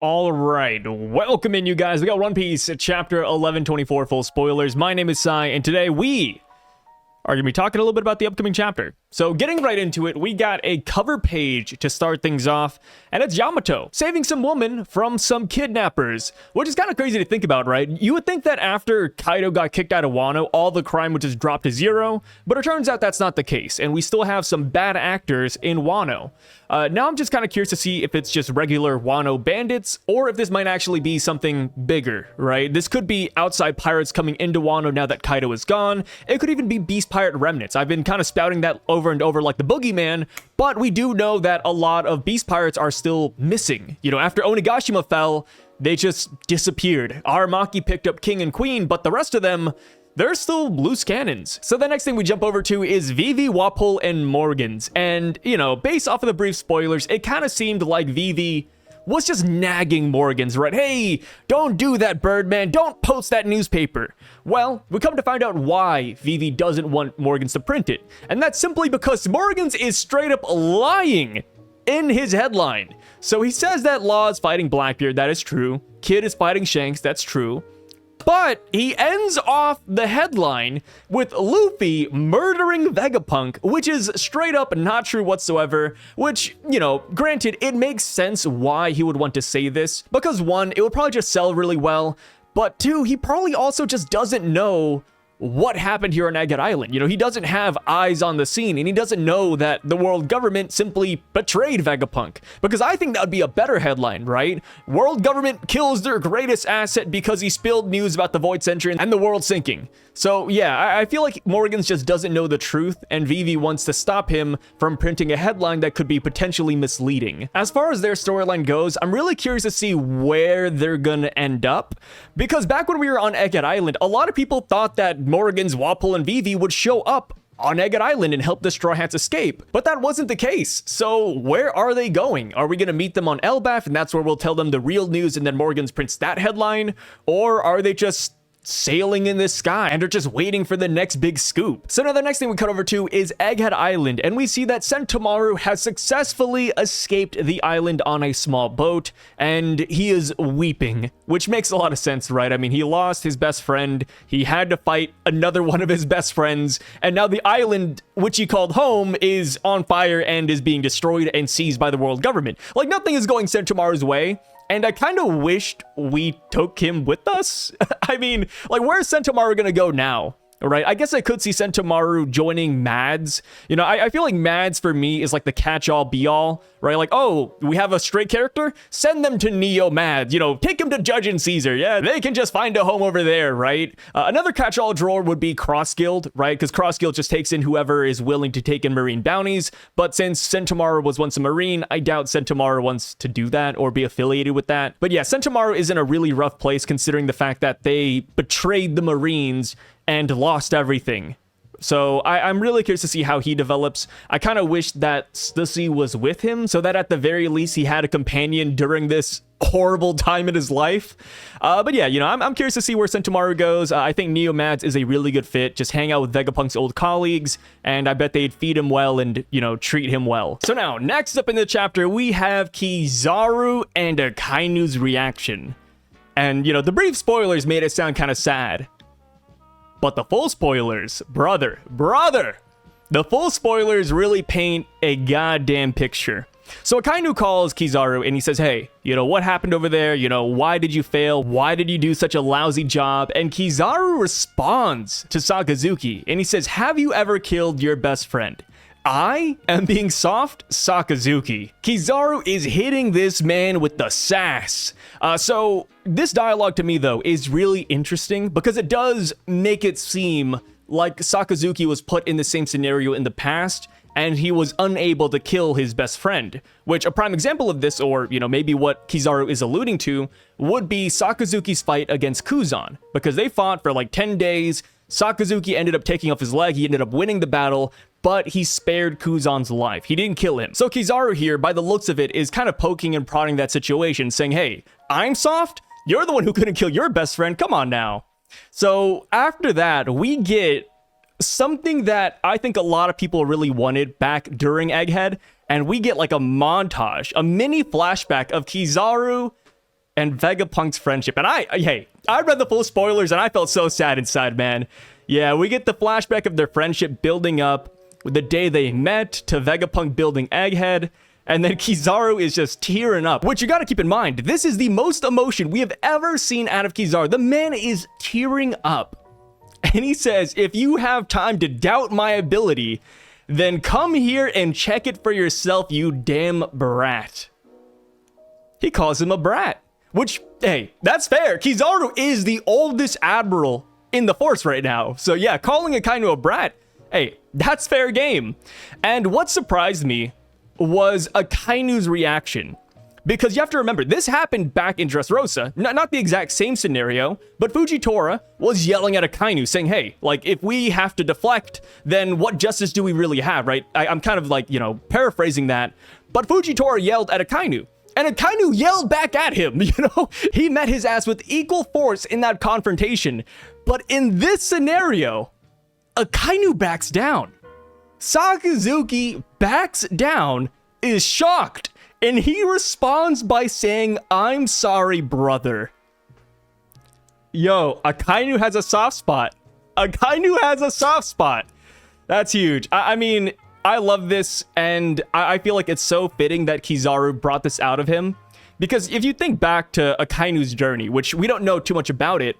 All right, welcome in, you guys. We got One Piece, chapter 1124, full spoilers. My name is Sai, and today we are going to be talking a little bit about the upcoming chapter. So getting right into it, we got a cover page to start things off, and it's Yamato saving some woman from some kidnappers, which is kind of crazy to think about, right? You would think that after Kaido got kicked out of Wano, all the crime would just drop to zero, but it turns out that's not the case, and we still have some bad actors in Wano. Now I'm just kind of curious to see if it's just regular Wano bandits, or if this might actually be something bigger, right? This could be outside pirates coming into Wano now that Kaido is gone. It could even be beast pirate remnants. I've been kind of spouting that over and over like the boogeyman, but we do know that a lot of beast pirates are still missing. You know, after Onigashima fell, they just disappeared. Aramaki picked up King and Queen, but the rest of them, they're still loose cannons. So the next thing we jump over to is Vivi, Wapol, and Morgans. And, you know, based off of the brief spoilers, it kind of seemed like Vivi was just nagging Morgans, right? Hey, don't do that, Birdman. Don't post that newspaper. Well, we come to find out why Vivi doesn't want Morgans to print it. And that's simply because Morgans is straight up lying in his headline. So he says that Law is fighting Blackbeard, that is true. Kid is fighting Shanks, that's true. But he ends off the headline with Luffy murdering Vegapunk, which is straight up not true whatsoever, which, you know, granted, it makes sense why he would want to say this, because one, it would probably just sell really well, but two, he probably also just doesn't know what happened here on Egghead Island. You know, he doesn't have eyes on the scene, and he doesn't know that the world government simply betrayed Vegapunk. Because I think that would be a better headline, right? World government kills their greatest asset because he spilled news about the Void Century and the world sinking. So yeah, I feel like Morgans just doesn't know the truth, and Vivi wants to stop him from printing a headline that could be potentially misleading. As far as their storyline goes, I'm really curious to see where they're gonna end up, because back when we were on Egghead Island, a lot of people thought that Morgans, Wapol, and Vivi would show up on Egghead Island and help the Straw Hats escape, but that wasn't the case. So where are they going? Are we gonna meet them on Elbaf, and that's where we'll tell them the real news and then Morgans prints that headline? Or are they just sailing in the sky and are just waiting for the next big scoop? So now the next thing we cut over to is Egghead Island, and we see that Sentomaru has successfully escaped the island on a small boat, and he is weeping, which makes a lot of sense, right? I mean, he lost his best friend, he had to fight another one of his best friends, and now the island, which he called home, is on fire and is being destroyed and seized by the world government. Like, nothing is going Sentomaru's way. And I kind of wished we took him with us. I mean, like, where's Sentomaru gonna go now? Right? I guess I could see Sentomaru joining Mads. You know, I feel like Mads for me is like the catch-all be-all, right? Like, oh, we have a stray character? Send them to Neo Mads. You know, take them to Judge and Caesar. Yeah, they can just find a home over there, right? Another catch-all drawer would be Cross Guild, right? Because Cross Guild just takes in whoever is willing to take in marine bounties. But since Sentomaru was once a marine, I doubt Sentomaru wants to do that or be affiliated with that. But yeah, Sentomaru is in a really rough place considering the fact that they betrayed the Marines and lost everything. So I'm really curious to see how he develops. I kind of wish that Stussy was with him so that at the very least he had a companion during this horrible time in his life. But yeah, you know, I'm curious to see where Sentomaru goes. I think Neo Mads is a really good fit. Just hang out with Vegapunk's old colleagues, and I bet they'd feed him well and, you know, treat him well. So now, next up in the chapter, we have Kizaru and Akainu's reaction. And, you know, the brief spoilers made it sound kind of sad. But the full spoilers, brother, the full spoilers really paint a goddamn picture. So Akainu calls Kizaru and he says, hey, you know, what happened over there? You know, why did you fail? Why did you do such a lousy job? And Kizaru responds to Sakazuki and he says, have you ever killed your best friend? I am being soft, Sakazuki. Kizaru is hitting this man with the sass. So this dialogue to me, though, is really interesting because it does make it seem like Sakazuki was put in the same scenario in the past and he was unable to kill his best friend, which a prime example of this, or, you know, maybe what Kizaru is alluding to, would be Sakazuki's fight against Kuzan, because they fought for like 10 days. Sakazuki ended up taking off his leg, he ended up winning the battle, but he spared Kuzan's life. He didn't kill him. So Kizaru here, by the looks of it, is kind of poking and prodding that situation, saying, hey, I'm soft? You're the one who couldn't kill your best friend, come on now. So after that, we get something that I think a lot of people really wanted back during Egghead, and we get like a montage, a mini flashback of Kizaru and Vegapunk's friendship. And I read the full spoilers and I felt so sad inside, man. Yeah, we get the flashback of their friendship building up with the day they met to Vegapunk building Egghead. And then Kizaru is just tearing up, which you gotta keep in mind, this is the most emotion we have ever seen out of Kizaru. The man is tearing up. And he says, if you have time to doubt my ability, then come here and check it for yourself, you damn brat. He calls him a brat, which, hey, that's fair. Kizaru is the oldest admiral in the force right now. So yeah, calling Akainu a brat, hey, that's fair game. And what surprised me was Akainu's reaction. Because you have to remember, this happened back in Dressrosa. Not the exact same scenario, but Fujitora was yelling at Akainu saying, hey, like, if we have to deflect, then what justice do we really have, right? I'm kind of like, you know, paraphrasing that. But Fujitora yelled at Akainu. And Akainu yelled back at him, you know? He met his ass with equal force in that confrontation. But in this scenario, Akainu backs down. Sakazuki backs down, is shocked, and he responds by saying, I'm sorry, brother. Yo, Akainu has a soft spot. Akainu has a soft spot. That's huge. I mean, I love this, and I feel like it's so fitting that Kizaru brought this out of him. Because if you think back to Akainu's journey, which we don't know too much about it,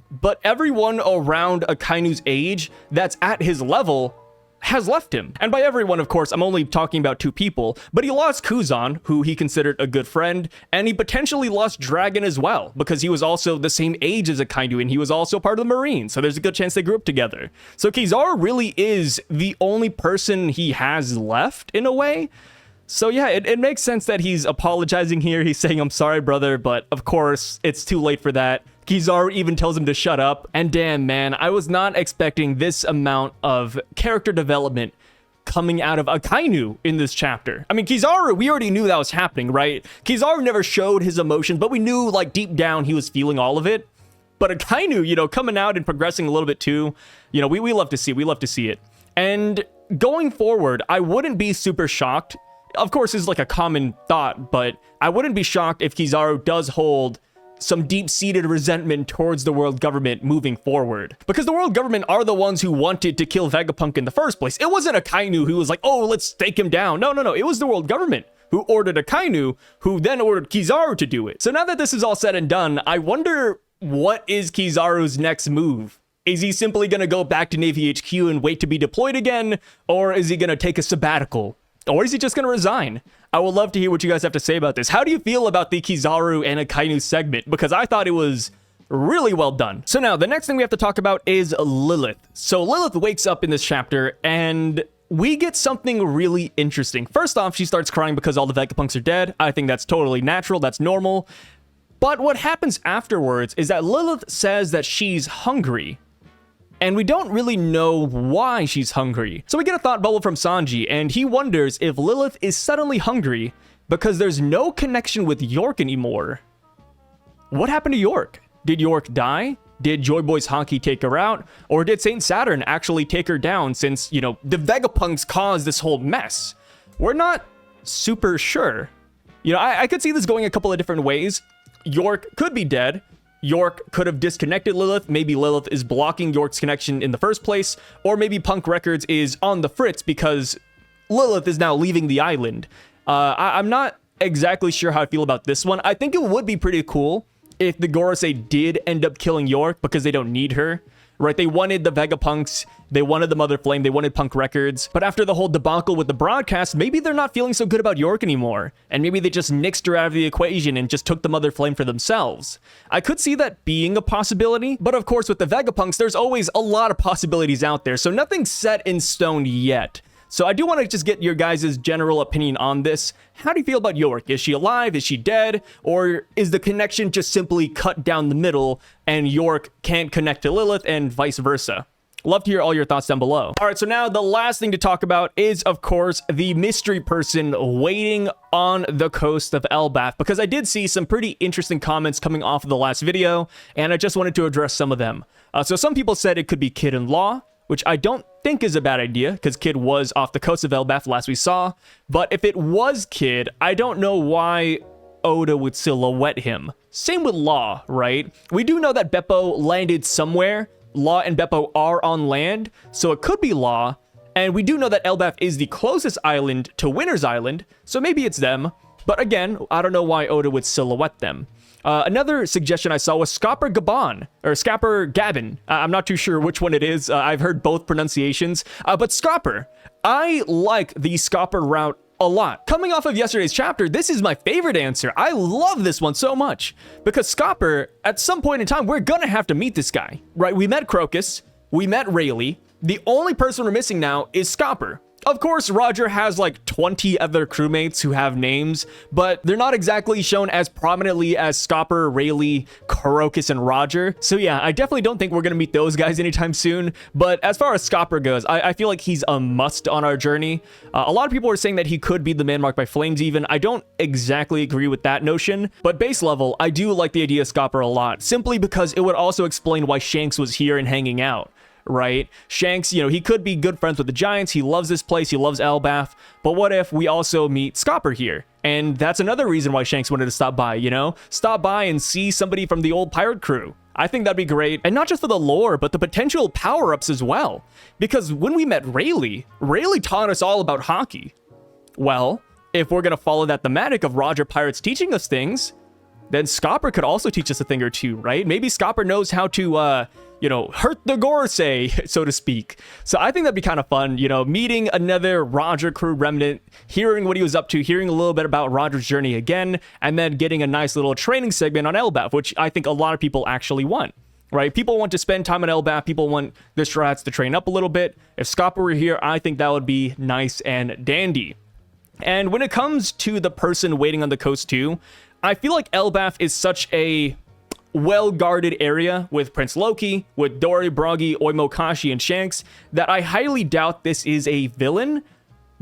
but everyone around Akainu's age that's at his level has left him. And by everyone, of course, I'm only talking about two people, but he lost Kuzan, who he considered a good friend, and he potentially lost Dragon as well, because he was also the same age as Akainu, and he was also part of the Marines, so there's a good chance they grew up together. So Kizaru really is the only person he has left, in a way. So yeah, it makes sense that he's apologizing here. He's saying, I'm sorry, brother, but of course, it's too late for that. Kizaru even tells him to shut up. And damn, man, I was not expecting this amount of character development coming out of Akainu in this chapter. I mean, Kizaru, we already knew that was happening, right? Kizaru never showed his emotions, but we knew, like, deep down he was feeling all of it. But Akainu, you know, coming out and progressing a little bit too, you know, we love to see. We love to see it. And going forward, I wouldn't be super shocked. Of course, it's like a common thought, but I wouldn't be shocked if Kizaru does hold some deep-seated resentment towards the world government moving forward. Because the world government are the ones who wanted to kill Vegapunk in the first place. It wasn't Akainu who was like, oh, let's take him down. No. It was the world government who ordered Akainu, who then ordered Kizaru to do it. So now that this is all said and done, I wonder, what is Kizaru's next move? Is he simply going to go back to Navy HQ and wait to be deployed again? Or is he going to take a sabbatical? Or is he just going to resign? I would love to hear what you guys have to say about this. How do you feel about the Kizaru and Akainu segment? Because I thought it was really well done. So now, the next thing we have to talk about is Lilith. So Lilith wakes up in this chapter, and we get something really interesting. First off, she starts crying because all the Vegapunks are dead. I think that's totally natural. That's normal. But what happens afterwards is that Lilith says that she's hungry. And we don't really know why she's hungry. So we get a thought bubble from Sanji, and he wonders if Lilith is suddenly hungry because there's no connection with York anymore. What happened to York? Did York die? Did Joy Boy's Honky take her out? Or did Saint Saturn actually take her down since, you know, the Vegapunks caused this whole mess? We're not super sure. You know, I could see this going a couple of different ways. York could be dead. York could have disconnected Lilith. Maybe Lilith is blocking York's connection in the first place. Or maybe Punk Records is on the fritz because Lilith is now leaving the island. I'm not exactly sure how I feel about this one. I think it would be pretty cool if the Gorosei did end up killing York because they don't need her. Right? They wanted the Vegapunks, they wanted the Mother Flame, they wanted Punk Records. But after the whole debacle with the broadcast, maybe they're not feeling so good about York anymore. And maybe they just nixed her out of the equation and just took the Mother Flame for themselves. I could see that being a possibility. But of course, with the Vegapunks, there's always a lot of possibilities out there. So nothing's set in stone yet. So I do want to just get your guys' general opinion on this. How do you feel about York? Is she alive? Is she dead? Or is the connection just simply cut down the middle and York can't connect to Lilith and vice versa? Love to hear all your thoughts down below. All right, so now the last thing to talk about is, of course, the mystery person waiting on the coast of Elbaf, because I did see some pretty interesting comments coming off of the last video, and I just wanted to address some of them. So some people said it could be Kid and Law, which I don't think is a bad idea, because Kid was off the coast of Elbaf last we saw. But if it was Kid, I don't know why Oda would silhouette him. Same with Law, right? We do know that Beppo landed somewhere. Law and Beppo are on land, so it could be Law. And we do know that Elbaf is the closest island to Winter's Island, so maybe it's them. But again, I don't know why Oda would silhouette them. Another suggestion I saw was Scapper Gaban, or Scapper Gabin. I'm not too sure which one it is. I've heard both pronunciations. But Scapper, I like the Scapper route a lot. Coming off of yesterday's chapter, this is my favorite answer. I love this one so much. Because Scapper, at some point in time, we're gonna have to meet this guy, right? We met Crocus, we met Rayleigh. The only person we're missing now is Scapper. Of course, Roger has like 20 other crewmates who have names, but they're not exactly shown as prominently as Scapper, Rayleigh, Crocus, and Roger. So yeah, I definitely don't think we're gonna meet those guys anytime soon. But as far as Scapper goes, I feel like he's a must on our journey. A lot of people are saying that he could be the man marked by flames even. I don't exactly agree with that notion, but base level, I do like the idea of Scapper a lot, simply because it would also explain why Shanks was here and hanging out. Right? Shanks, you know, he could be good friends with the Giants. He loves this place. He loves Elbaf. But what if we also meet Scapper here? And that's another reason why Shanks wanted to stop by, you know? Stop by and see somebody from the old pirate crew. I think that'd be great. And not just for the lore, but the potential power-ups as well. Because when we met Rayleigh taught us all about hockey. Well, if we're going to follow that thematic of Roger Pirates teaching us things, then Scapper could also teach us a thing or two, right? Maybe Scapper knows how to, you know, hurt the Gorsei, so to speak. So I think that'd be kind of fun, you know, meeting another Roger crew remnant, hearing what he was up to, hearing a little bit about Roger's journey again, and then getting a nice little training segment on Elbaf, which I think a lot of people actually want, right? People want to spend time on Elbaf. People want the Straw Hats to train up a little bit. If Scapper were here, I think that would be nice and dandy. And when it comes to the person waiting on the coast too, I feel like Elbaf is such a well-guarded area with Prince Loki, with Dory, Broggy, Oimokashi, and Shanks that I highly doubt this is a villain.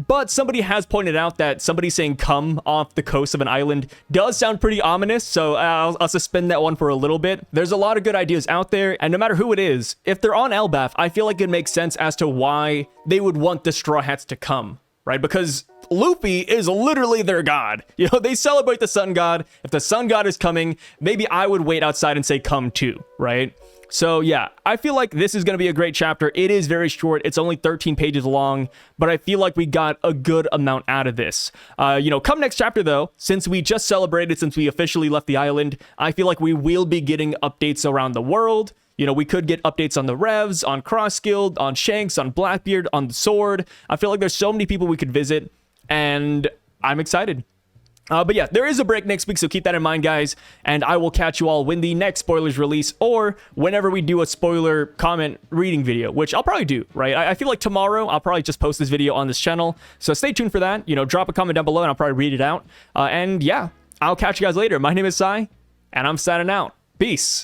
But somebody has pointed out that somebody saying come off the coast of an island does sound pretty ominous, so I'll suspend that one for a little bit. There's a lot of good ideas out there, and no matter who it is, if they're on Elbaf, I feel like it makes sense as to why they would want the Straw Hats to come, right? Because Luffy is literally their god. You know, they celebrate the sun god. If the sun god is coming, maybe I would wait outside and say come too, right? So yeah, I feel like this is going to be a great chapter. It is very short. It's only 13 pages long, but I feel like we got a good amount out of this. You know, come next chapter though, since we just celebrated, since we officially left the island, I feel like we will be getting updates around the world. You know, we could get updates on the Revs, on Cross Guild, on Shanks, on Blackbeard, on the Sword. I feel like there's so many people we could visit, and I'm excited. But yeah, there is a break next week, so keep that in mind, guys. And I will catch you all when the next spoilers release, or whenever we do a spoiler comment reading video, which I'll probably do, right? I feel like tomorrow I'll probably just post this video on this channel. So stay tuned for that. You know, drop a comment down below and I'll probably read it out. And yeah, I'll catch you guys later. My name is Sai, and I'm signing out. Peace.